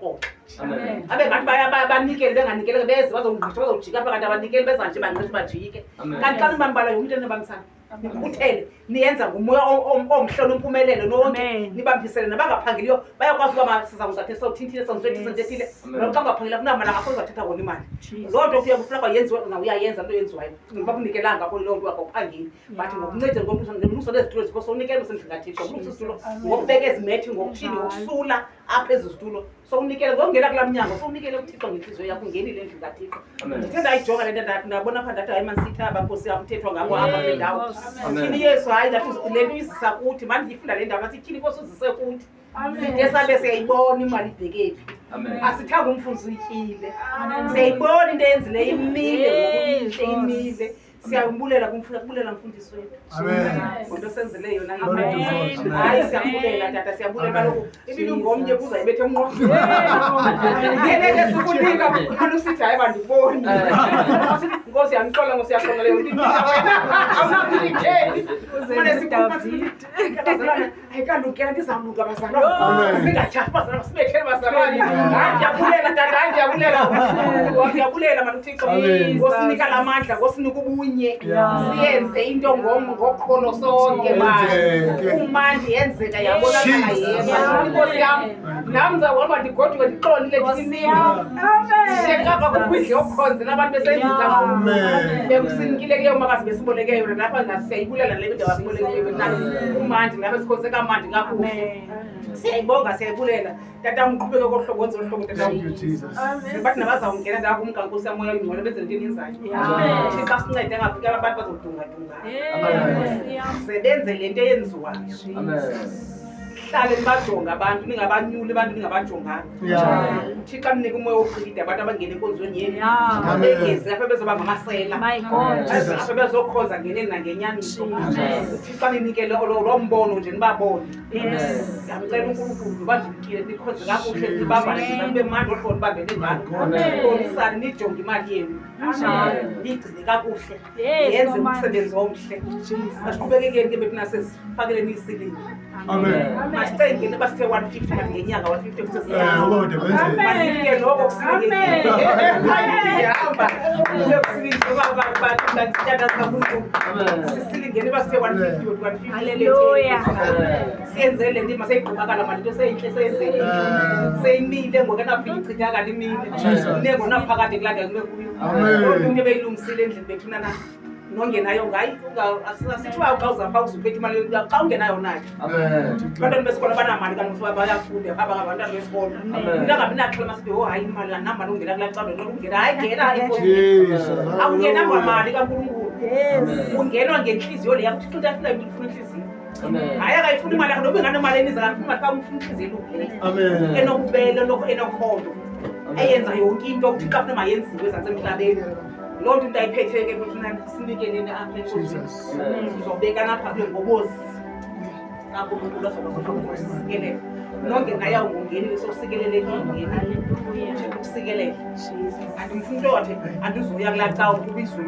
rhoqo abe ngathi banikele benganikele beze bazongqisha bazojika phakathi abanikeli bezanje banqisha bajike kanti xa nibambala yonke into nibambisana nikhuthele niyenza ngumoya omhlolo impumelelo nonke nibambisele nabangaphangeliyo bayakwazi ukuba sizakuzathe sawuthintile sawuzethile noxa ungaphangela kunamala akho uzathetha kona imali loo nto kuya kufuneka yenziwe na uyayenza into yenziwayo bakunikelanga kho loo nto wakophangeli bathi ngokuncedela ngomluso nezitulo zikho sowunikele usendlingathixo ngomluso izitulo ngokubeka ezimethi ngokuphinde ngokusula apha ezizitulo sowunikele ngokungena kulaa mnyango sowunikele uthixo ngentliziyo yakho ungenile endlini kathixo ndithe ndayijonga le nto ndabona phaa ndathi hayi manisithi abankosi amthethwa ngabo apha kule ndawo tyhini yesu hayi ndathi le nto izisa kuthi mani ndiyifunda le ndawo nathi tyhini kosi uzise kuthi side sabe siyayibona imali ibhekephi asithanga umfundisi uyityile siyayibona into eyenzileyo imile ngokuyihle imile siyambulela kumbulela mfundisi wethu ngonto senzele yona hayi siyambulela tata siyabulela kaloku ibingomnye kuzayibethe emnqwazi ngenele sikunika alusithi hayi bandiboni Ngosi yangixola ngosiyaqonga leyo nto wena awunaphilitheli manje sikubazalana ayikandukela ndizamluka bazalwana singajahi bazalwana sibethele bazalwana hayi ndiyabulela tata hayi ndiyabulela manje uthixo ngosinika la mandla ngosinika ubunye siyenze into ngokholo sonke manje umandi yenzeka yabonakala yena inkosi yam nami ngizawuba ndigoduke ndixolile ndisiyam shekapha kukwidle yokukhonzela abantu besenzisa bekusinikile kuleyo makazi besiboleke yona lapha ngasiyayibulela le nto wasiboleke umandi ngabe sikhonze kamandi kakuhle siyayibonga siyayibulela tata umqhubeke kohlobo wenze uhlobo tata bathi nabazawungena ndawo kumkankosi yamoya ingcwele benze into eninzayo thixo sincede ngafika abantu bazodunga sebenze le nto eyenziwayo hlale nibajonga abantu ningabanyuli abantu ningabajonganga Thixo amnike umoya wokuqhida abantu abangena enkonzweni yenu abengezi apha bezoba ngamasela apha bezokhoza ngeneni nangenyaniso Thixo aninike lo mbono nje nibabone ngiyamcela uNkulunkulu bandikile nikhonze kakuhle nibavale nibe mandi ohlolo nibambene ngalo bonisane nijonge imali yenu niyigcine kakuhle yenze umsebenzi omhle asiqhubekekeni ke bethu nasesifakeleni isilingi masicengeni basithe 150 mali ngenyanga 150 kusesiyake lokho kusilingehamba sisilingeni basithe 150 haleluya siyenzele ndima seyigqibakala mali into seyinhle seyenzele seyimile ngokenaphi ichithakala imile nengona phakathi kulanda kube kuyo into beyilungisile endlini bethuna na nongenayo ngayi asithiwa awuzapha uzuphethe imali xa ungenayo nayo abantwana besikolo banamali kanti bayafunda abantwana besikolo into angabi naxhela masithi hayi imali anamali ungena kulaa calo nokungena hayi ngena akungena ngamali kaNkulunkulu ungenwa ngenhliziyo le yakho uthixo afuna ifuna inhliziyo hayi akayifuna imali yakho noba inganemali eniza kafuna imali xa umfuna inhliziyo elungile enokubele enokholo eyenza yonke into uthixo afuna mayenziwe ezasemhlabeni loo nto into ayiphetheke kuthina sinikeleni apha enkonzweni sizobeka napha kule ngobozi kaNkulunkulu asokuzosikelele nongenayo ngongenile sokusikelelekile ukusikelele andimfuni into wathi andizuya kulaa cawa kubizwe